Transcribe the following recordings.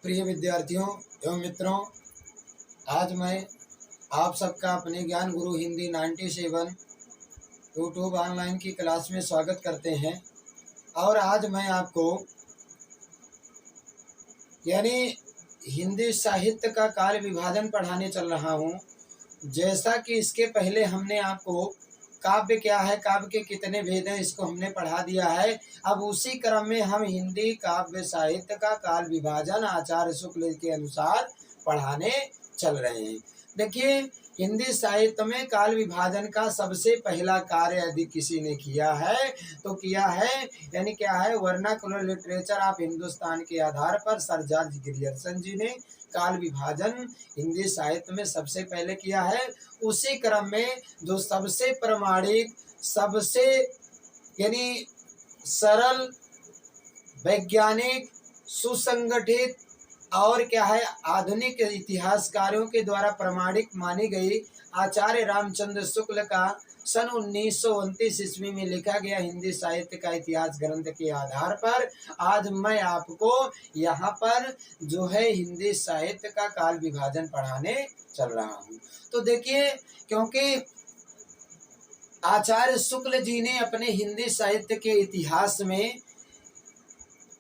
प्रिय विद्यार्थियों एवं मित्रों, आज मैं आप सबका अपने ज्ञान गुरु हिंदी 97 यूट्यूब ऑनलाइन की क्लास में स्वागत करते हैं। और आज मैं आपको यानी हिंदी साहित्य का काल विभाजन पढ़ाने चल रहा हूँ। जैसा कि इसके पहले हमने आपको काव्य क्या है, काव्य के कितने भेद हैं, इसको हमने पढ़ा दिया है। अब उसी क्रम में हम हिंदी काव्य साहित्य का काल विभाजन आचार्य शुक्ल के अनुसार पढ़ाने चल रहे हैं। देखिए, हिंदी साहित्य में काल विभाजन का सबसे पहला कार्य यदि किसी ने किया है तो किया है यानी क्या है, वर्नाकुलर लिटरेचर ऑफ हिंदुस्तान के आधार पर सर जॉर्ज ग्रियर्सन जी ने काल विभाजन हिंदी साहित्य में सबसे पहले किया है। उसी क्रम में जो सबसे प्रामाणिक, सबसे यानी सरल, वैज्ञानिक, सुसंगठित और क्या है, आधुनिक इतिहासकारों के द्वारा प्रामाणिक मानी गई आचार्य रामचंद्र शुक्ल का सन 1929 ईस्वी में लिखा गया हिंदी साहित्य का इतिहास ग्रंथ के आधार पर आज मैं आपको यहाँ पर जो है हिंदी साहित्य का काल विभाजन पढ़ाने चल रहा हूँ। तो देखिए, क्योंकि आचार्य शुक्ल जी ने अपने हिंदी साहित्य के इतिहास में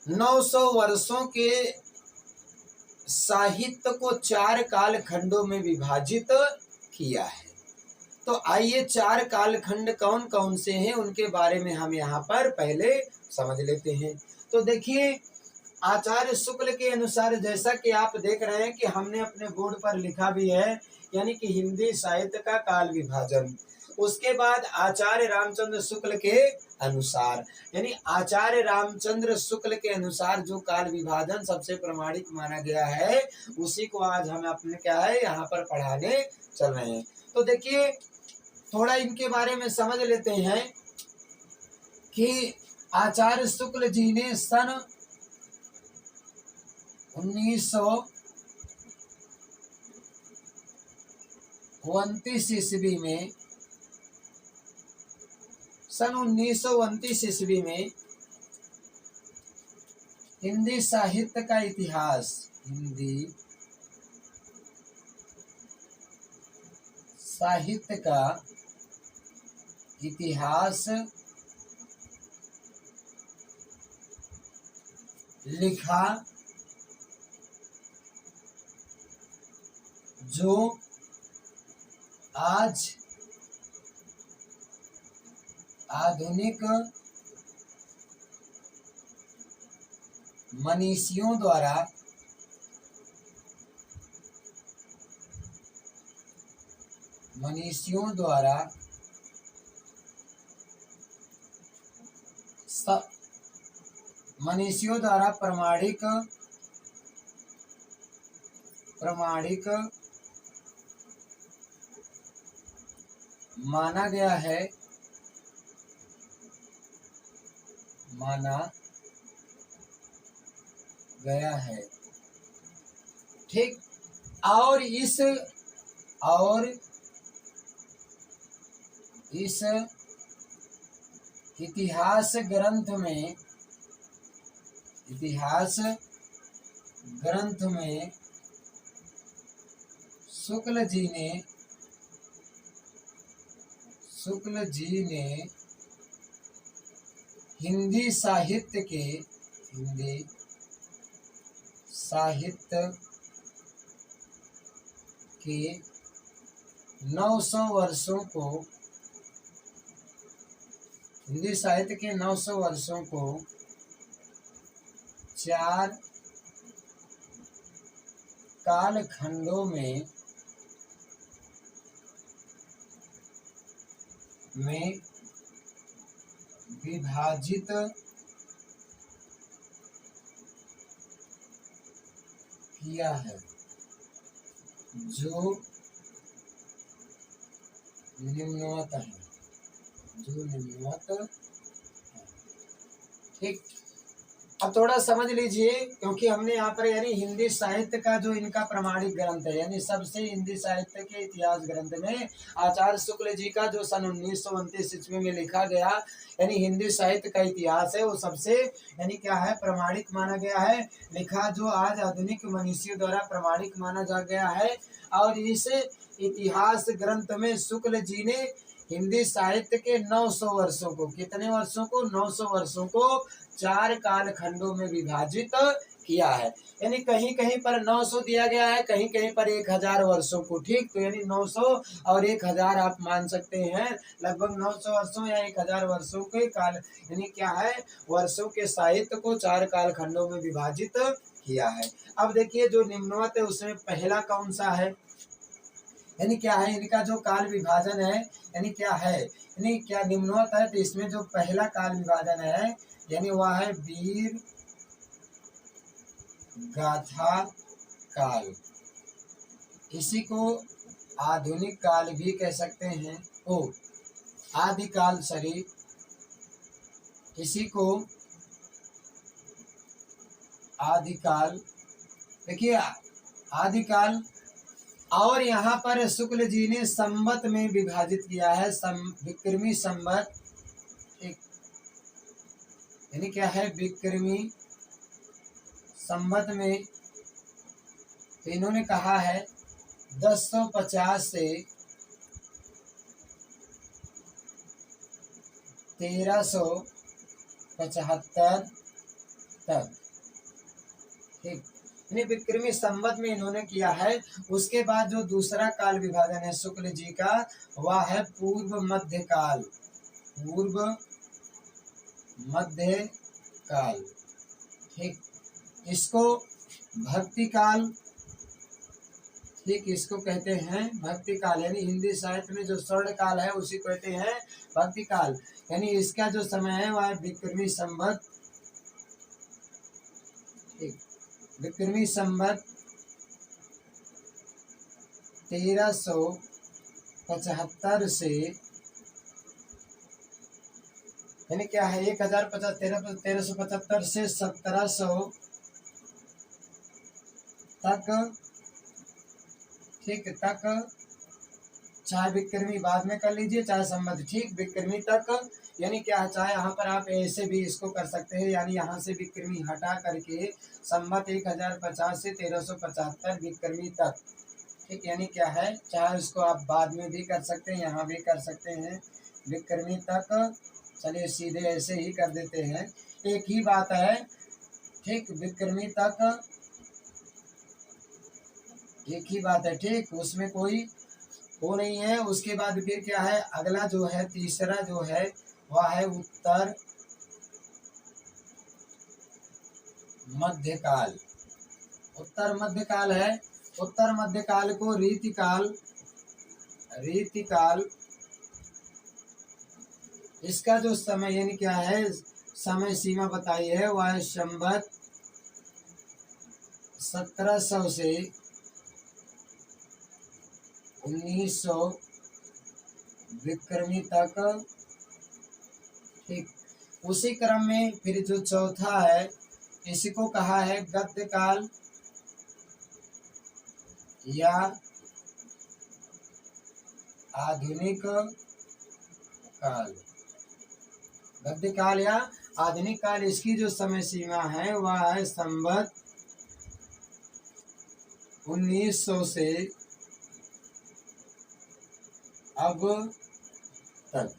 900 वर्षों के साहित्य को 4 कालखंडों में विभाजित किया है। तो आइए 4 कालखंड कौन कौन से हैं उनके बारे में हम यहाँ पर पहले समझ लेते हैं। तो देखिए, आचार्य शुक्ल के अनुसार जैसा कि आप देख रहे हैं कि हमने अपने बोर्ड पर लिखा भी है, यानी कि हिंदी साहित्य का काल विभाजन। उसके बाद आचार्य रामचंद्र शुक्ल के अनुसार, यानी आचार्य रामचंद्र शुक्ल के अनुसार जो काल विभाजन सबसे प्रामाणिक माना गया है उसी को आज हम अपने क्या है यहाँ पर पढ़ाने चल रहे हैं। तो देखिए, थोड़ा इनके बारे में समझ लेते हैं कि आचार्य शुक्ल जी ने सन 1929 ईस्वी में हिंदी साहित्य का इतिहास, हिंदी साहित्य का इतिहास लिखा, जो आज आधुनिक मनीषियों द्वारा प्रामाणिक माना गया है। ठीक। और इस इतिहास ग्रंथ में शुक्ल जी ने हिंदी साहित्य के 900 वर्षों को 4 कालखंडों में विभाजित किया है, जो निम्नवत है। ठीक। अब थोड़ा समझ लीजिए, क्योंकि हमने यहाँ पर यानी हिंदी साहित्य का जो इनका प्रमाणिक ग्रंथ है, यानी सबसे हिंदी साहित्य के इतिहास ग्रंथ में आचार्य शुक्ल जी का जो सन 1929 ईस्वी में लिखा गया यानी हिंदी साहित्य का इतिहास है, वो सबसे यानी क्या है, प्रमाणिक माना गया है। लिखा जो आज आधुनिक मनुष्यों द्वारा प्रमाणिक माना जा गया है। और इस इतिहास ग्रंथ में शुक्ल जी ने हिंदी साहित्य के 900 वर्षों को, कितने वर्षों को, 900 वर्षों को 4 काल खंडों में विभाजित किया है। यानी कहीं कहीं पर 900 दिया गया है, कहीं कहीं पर 1000 वर्षों को। ठीक, तो यानी 900 और 1000 आप मान सकते हैं, लगभग 900 वर्षों या 1000 वर्षों के काल यानी क्या है, वर्षों के साहित्य को 4 काल खंडों में विभाजित किया है। अब देखिए जो निम्नवत है उसमें पहला कौन सा है, यानी क्या है, इनका जो काल विभाजन है यानी क्या है, यानी क्या निम्नवत है, तो इसमें जो पहला काल विभाजन है यानी वह है वीर गाथा काल। इसी को आधुनिक काल भी कह सकते हैं, ओ आदिकाल, सॉरी, इसी को आदिकाल। देखिए आदिकाल, और यहाँ पर शुक्ल जी ने संवत में विभाजित किया है, विक्रमी संवत, यानी क्या है, विक्रमी संवत में तो इन्होंने कहा है 1050 से 1375 तक। ठीक, विक्रमी संवत में इन्होंने किया है। उसके बाद जो दूसरा काल विभाजन है शुक्ल जी का, वह है पूर्व मध्य काल, पूर्व मध्य काल। ठीक, इसको भक्ति काल, ठीक, इसको कहते हैं भक्ति काल, यानी हिंदी साहित्य में जो स्वर्ण काल है उसी को कहते हैं भक्ति काल। यानी इसका जो समय है वह विक्रमी संवत, ठीक, विक्रमी संवत 1375 से यानी क्या है 1375 से 1700 तक। ठीक, तक, चाहे विक्रमी बाद में कर लीजिए चाहे संवत, ठीक, विक्रमी तक, यानी क्या है, चाहे यहाँ पर आप ऐसे भी इसको कर सकते हैं, यानी यहाँ से विक्रमी हटा करके संवत 1050 से 1375 विक्रमी तक। ठीक, यानी क्या है, चाहे उसको आप बाद में भी कर सकते हैं, यहाँ भी कर सकते हैं, विक्रमी तक। चलिए सीधे ऐसे ही कर देते हैं, एक ही बात है। ठीक, विक्रमी तक एक ही बात है, ठीक, उसमें कोई वो नहीं है। उसके बाद फिर क्या है, अगला जो है तीसरा जो है वह है उत्तर मध्यकाल। उत्तर मध्यकाल है, उत्तर मध्यकाल को रीतिकाल, रीतिकाल, इसका जो समय यानी क्या है, समय सीमा बताई है वह है संवत 1700 से 1900 विक्रमी तक। ठीक, उसी क्रम में फिर जो चौथा है इसी को कहा है गद्य काल या आधुनिक काल। गद्य काल या आधुनिक काल, इसकी जो समय सीमा है वह है संवत 1900 से अब तक।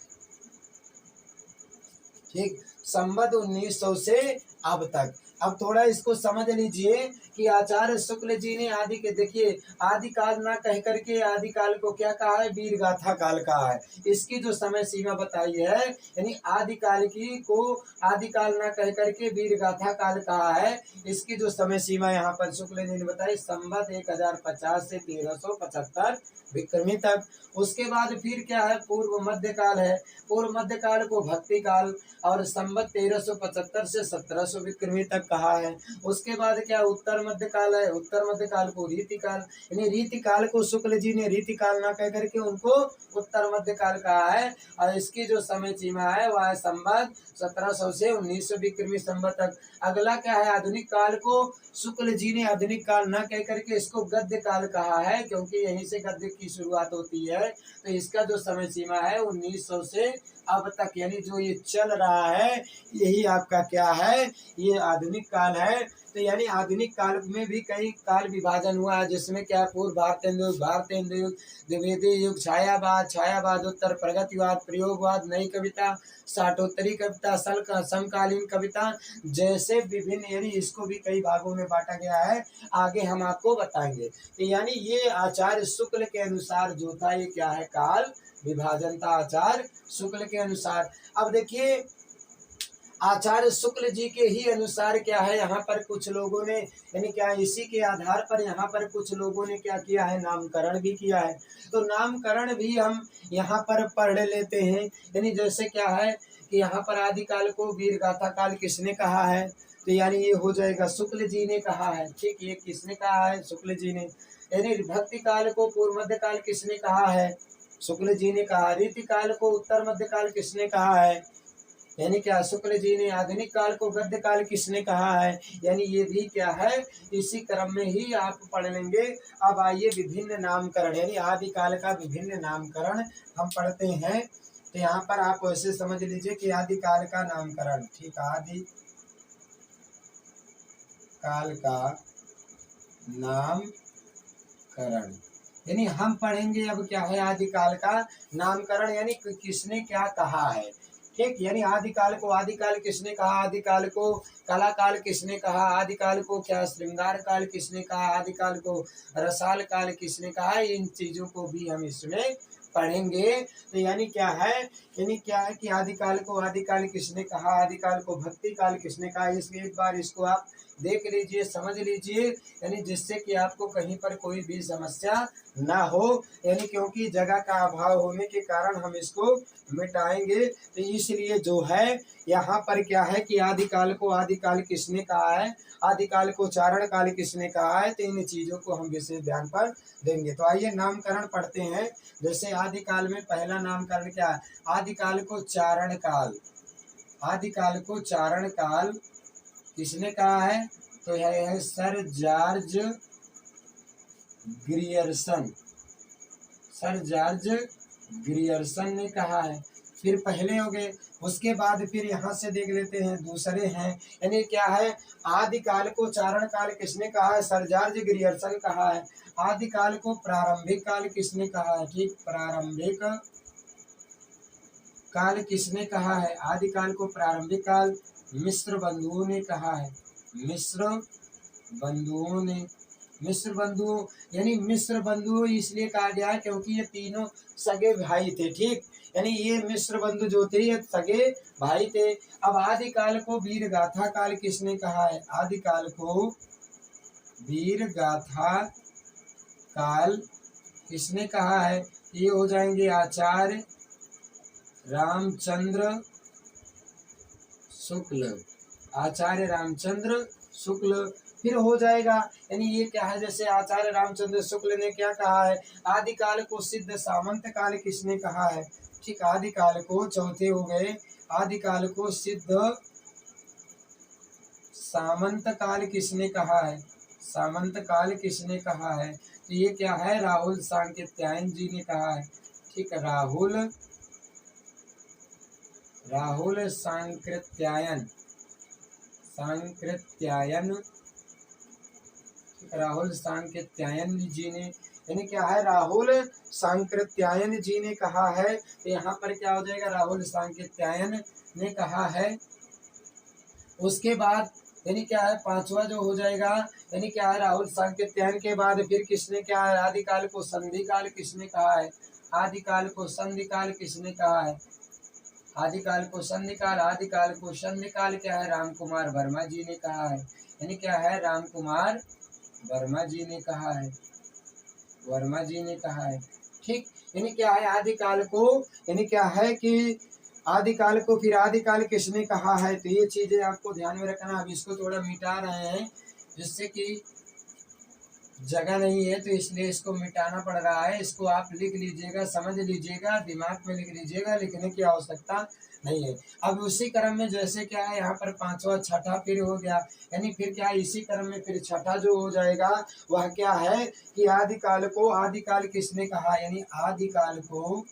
ठीक, संवत 1900 से अब तक। अब थोड़ा इसको समझ लीजिए कि आचार्य शुक्ल जी ने आदि के, देखिए आदिकाल ना कह करके आदिकाल को क्या कहा है, वीरगाथा काल कहा है। इसकी जो समय सीमा बताई है यानी आदिकाल की को आदिकाल ना कह करके वीरगाथा काल कहा है। इसकी जो समय सीमा यहाँ पर शुक्ल जी ने बताई संवत 1050 से 1375 विक्रमी तक। उसके बाद फिर क्या है, पूर्व मध्य काल है। पूर्व मध्य काल को भक्ति काल और संवत 1375 से 1700 विक्रमी तक कहा है। उसके बाद क्या उत्तर मध्य काल है, उत्तर मध्य काल को रीति काल, यानी रीति काल को शुक्ल जी ने रीति काल ना कह करके उनको उत्तर मध्य काल कहा है। और इसकी जो समय सीमा है वह है संवत 1700 से 1900 विक्रमी संवत तक। अगला क्या है, आधुनिक काल को शुक्ल जी ने आधुनिक काल न कह करके इसको गद्य काल कहा है, क्योंकि यहीं से गद्य की शुरुआत होती है। तो इसका जो समय सीमा है 1900 से अब तक, यानी जो ये चल रहा है यही आपका क्या है, ये आधुनिक काल है। तो यानी आधुनिक काल में भी कई काल विभाजन हुआ है, जिसमें क्या पूर्व भारतेंदु युग, भारतेंदु युग, द्विवेदी युग, छायावाद, छायावादोत्तर, प्रगतिवाद, प्रयोगवाद, नई कविता, साठोत्तरी कविता, समकालीन कविता, जैसे विभिन्न, यानी इसको भी कई भागों में बांटा गया है, आगे हम आपको बताएंगे। तो यानी ये आचार्य शुक्ल के अनुसार जो था ये क्या है, काल विभाजन था आचार्य शुक्ल के अनुसार। अब देखिए आचार्य शुक्ल जी के ही अनुसार क्या है, यहाँ पर कुछ लोगों ने, यानी क्या इसी के आधार पर यहाँ पर कुछ लोगों ने क्या किया है, नामकरण भी किया है। तो नामकरण भी हम यहाँ पर पढ़ लेते हैं। यानी जैसे क्या है कि यहाँ पर आदिकाल को वीर गाथा काल किसने कहा है, तो यानी ये हो जाएगा शुक्ल जी ने कहा है। ठीक, ये किसने कहा है, शुक्ल जी ने। यानी भक्ति काल को पूर्व मध्य काल किसने कहा है, शुक्ल जी ने कहा। रीति काल को उत्तर मध्य काल किसने कहा है, यानी क्या शुक्ल जी ने। आधुनिक काल को गद्य काल किसने कहा है, यानी ये भी क्या है, इसी क्रम में ही आप पढ़ लेंगे। अब आइए विभिन्न नामकरण, यानी आदिकाल का विभिन्न नामकरण हम पढ़ते हैं। तो यहाँ पर आप वैसे समझ लीजिए कि आदिकाल का नामकरण, ठीक, आदि काल का नामकरण, यानी हम पढ़ेंगे अब क्या है आदिकाल का नामकरण, यानी किसने क्या कहा है। ठीक, यानी आदिकाल को आदिकाल किसने कहा, आदिकाल को कला काल किसने कहा, आदिकाल को क्या श्रृंगार काल किसने कहा, आदिकाल को रसाल काल किसने कहा, इन चीजों को भी हम इसमें पढ़ेंगे। तो यानी क्या है, यानी क्या है कि आदिकाल को आदिकाल किसने कहा, आदिकाल को भक्ति काल किसने कहा। इसलिए एक बार इसको आप देख लीजिए, समझ लीजिए, यानी जिससे कि आपको कहीं पर कोई भी समस्या ना हो, यानी क्योंकि जगह का अभाव होने के कारण हम इसको मिटाएंगे। तो इसलिए जो है यहाँ पर क्या है कि आदिकाल को आदिकाल किसने कहा है, आदिकाल को चारण काल किसने कहा है, तो इन चीजों को हम विशेष ध्यान पर देंगे। तो आइए नामकरण पढ़ते हैं। जैसे आदिकाल में पहला नामकरण क्या है, आदिकाल को चारण काल, आदिकाल को चारण काल किसने कहा है, तो यह है sir George Grierson, sir George Grierson ने कहा है। फिर पहले हो गए, उसके बाद फिर यहाँ से देख लेते हैं दूसरे हैं। यानी क्या है, आदिकाल को चारण काल किसने कहा है, सर जॉर्ज ग्रियर्सन कहा है। आदिकाल को प्रारंभिक काल किसने कहा है, ठीक, प्रारंभिक काल किसने कहा है, आदिकाल को प्रारंभिक काल मिस्र बंधुओं ने कहा है, मिस्र बंधुओं ने, मिस्र बंधुओं, यानी मिस्र बंधु इसलिए कहा गया है क्योंकि ये तीनों सगे भाई थे। ठीक, यानी ये मिस्र बंधु जो थे ये सगे भाई थे। अब आदिकाल को वीर गाथा काल किसने कहा है, आदिकाल को वीर गाथा काल किसने कहा है, ये हो जाएंगे आचार्य रामचंद्र शुक्ल, आचार्य रामचंद्र शुक्ल। फिर हो जाएगा, यानी ये क्या है, जैसे आचार्य रामचंद्र शुक्ल ने क्या कहा है, आदिकाल को सिद्ध सामंत काल किसने कहा है। ठीक, आदिकाल को, चौथे हो गए, आदिकाल को सिद्ध सामंत काल किसने कहा है, सामंत काल किसने कहा है, तो ये क्या है, राहुल सांकृत्यायन जी ने कहा है। ठीक, राहुल सांकृत्यायन, सांकृत्यायन, राहुल सांकृत्यायन जी ने, यानी क्या है, राहुल सांकृत्यायन जी ने कहा है। तो यहाँ पर क्या हो जाएगा, राहुल सांकृत्यायन ने कहा है। उसके बाद यानी क्या है, पांचवा जो हो जाएगा, यानी क्या है, राहुल सांकृत्यायन के बाद फिर किसने क्या है, आदिकाल को संधि काल किसने कहा है, आदिकाल को संधि काल किसने कहा है, आदिकाल को संधि काल, आदिकाल को संधि काल क्या है, राम कुमार वर्मा जी ने कहा है। यानी क्या है, राम कुमार वर्मा जी ने कहा है, वर्मा जी ने कहा है। ठीक, यानी क्या है, आदिकाल को, यानी क्या है कि आदिकाल को फिर आदिकाल किसने कहा है, तो ये चीजें आपको ध्यान में रखना। अब इसको थोड़ा मिटा रहे हैं जिससे कि जगह नहीं है, तो इसलिए इसको मिटाना पड़ रहा है। इसको आप लिख लीजिएगा, समझ लीजिएगा, दिमाग में लिख लीजिएगा, लिखने की आवश्यकता नहीं है। अब उसी क्रम में जैसे क्या है यहाँ पर पांचवा छठा फिर हो गया, यानी फिर क्या है इसी क्रम में फिर छठा जो हो जाएगा वह क्या है कि आदिकाल को आदिकाल किसने कहा, यानी आदिकाल को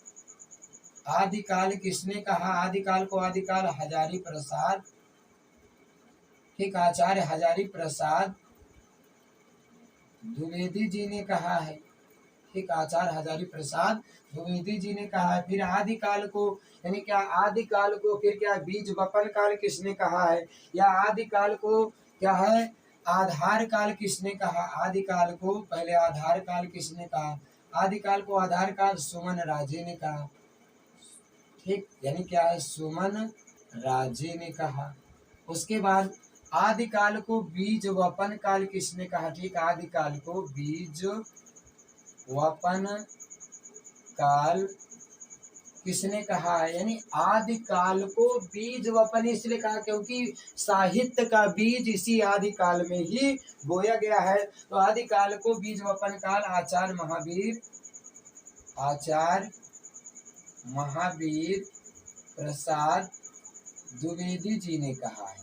आदिकाल किसने कहा, आदिकाल को आदिकाल हजारी प्रसाद, ठीक, आचार्य हजारी प्रसाद द्विवेदी जी ने कहा है, ठीक, आचार्य हजारी प्रसाद द्विवेदी जी ने कहा है। फिर आदिकाल को यानी क्या आदिकाल को फिर क्या बीज वपन काल किसने कहा है, या आदिकाल को क्या है आधार काल किसने कहा, आदिकाल को पहले आधार काल किसने कहा, आदिकाल को आधार काल सुमन राजे ने कहा, ठीक, यानी क्या है सुमन राजे ने कहा। उसके बाद आदिकाल को बीज वपन काल किसने कहा, ठीक, आदिकाल को बीज वपन काल किसने कहा है, यानी आदिकाल को बीज वपन इसलिए कहा क्योंकि साहित्य का बीज इसी आदिकाल में ही बोया गया है। तो आदिकाल को बीज वपन काल आचार्य महावीर प्रसाद द्विवेदी जी ने कहा है,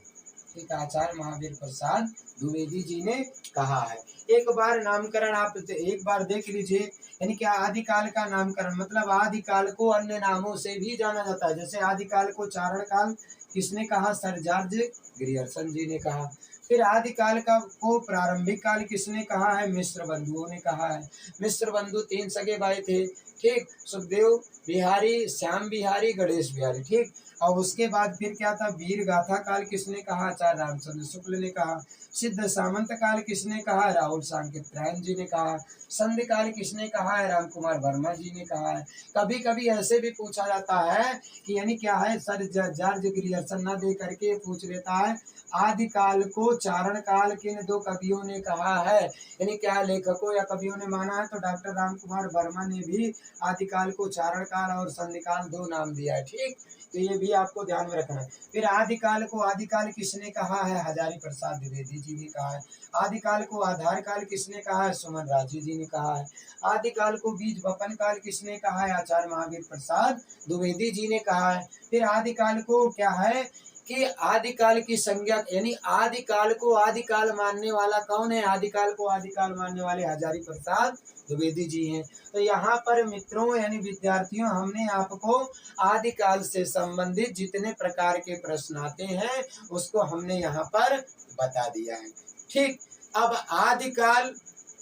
ठीक, आचार्य महावीर प्रसाद द्विवेदी जी ने कहा है। एक बार नामकरण आप एक बार देख लीजिए, यानी क्या आदिकाल का नामकरण मतलब आदिकाल को अन्य नामों से भी जाना जाता है। जैसे आदिकाल को चारण काल किसने कहा, सर जॉर्ज ग्रियर्सन जी ने कहा। फिर आदिकाल का को प्रारंभिक काल किसने कहा है, मिश्र बंधुओं ने कहा है। मिश्र बंधु 3 सगे भाई थे, ठीक, सुखदेव बिहारी, श्याम बिहारी, गणेश बिहारी, ठीक। और उसके बाद फिर क्या था, वीर गाथा काल किसने कहा, आचार्य रामचंद्र शुक्ल ने कहा। सिद्ध सामंत काल किसने कहा, राहुल सांकेत रायन जी ने कहा। संधि काल किसने कहा है, राम कुमार वर्मा जी ने कहा है। कभी कभी ऐसे भी पूछा जाता है कि यानी क्या है सर जॉर्ज ग्रियर्सन न दे करके पूछ लेता है आदिकाल को चारण काल किन 2 कवियों ने कहा है, यानी क्या लेखकों या कवियों ने माना है। तो डॉक्टर राम कुमार वर्मा ने भी आदिकाल को चारण काल और संधिकाल 2 नाम दिया है, ठीक। तो ये भी आपको ध्यान में रखना है। फिर आदिकाल को आदिकाल किसने कहा है, हजारी प्रसाद द्विवेदी जी ने कहा है। आदिकाल को आधार काल किसने कहा है, सुमन राजे जी ने कहा है। आदिकाल को बीज वपन काल किसने कहा है, आचार्य महावीर प्रसाद द्विवेदी जी ने कहा है। फिर आदिकाल को क्या है कि आदिकाल की संज्ञा यानी आदिकाल को आदिकाल मानने वाला कौन है, आदिकाल को आदिकाल मानने वाले हजारी प्रसाद द्विवेदी जी हैं। तो यहाँ पर मित्रों यानी विद्यार्थियों हमने आपको आदिकाल से संबंधित जितने प्रकार के प्रश्न आते हैं उसको हमने यहाँ पर बता दिया है, ठीक। अब आदिकाल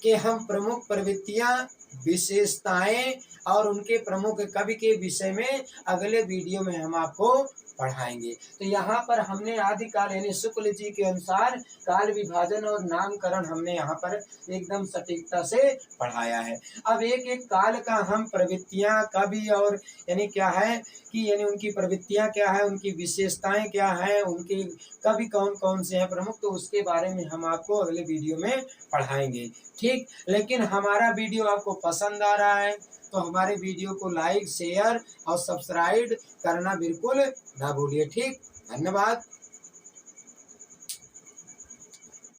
के हम प्रमुख प्रवृत्तियां, विशेषताएं और उनके प्रमुख कवि के विषय में अगले वीडियो में हम आपको पढ़ाएंगे। तो यहाँ पर हमने आदिकाल यानी शुक्ल जी के अनुसार काल विभाजन और नामकरण हमने यहाँ पर एकदम सटीकता से पढ़ाया है। अब एक एक काल का हम प्रवृत्तियां, कवि और यानी क्या है कि यानी उनकी प्रवृत्तियां क्या है, उनकी विशेषताएं क्या है, उनके कवि कौन कौन से हैं प्रमुख, तो उसके बारे में हम आपको अगले वीडियो में पढ़ाएंगे, ठीक। लेकिन हमारा वीडियो आपको पसंद आ रहा है तो हमारे वीडियो को लाइक, शेयर और सब्सक्राइब करना बिल्कुल ना भूलिए, ठीक। धन्यवाद।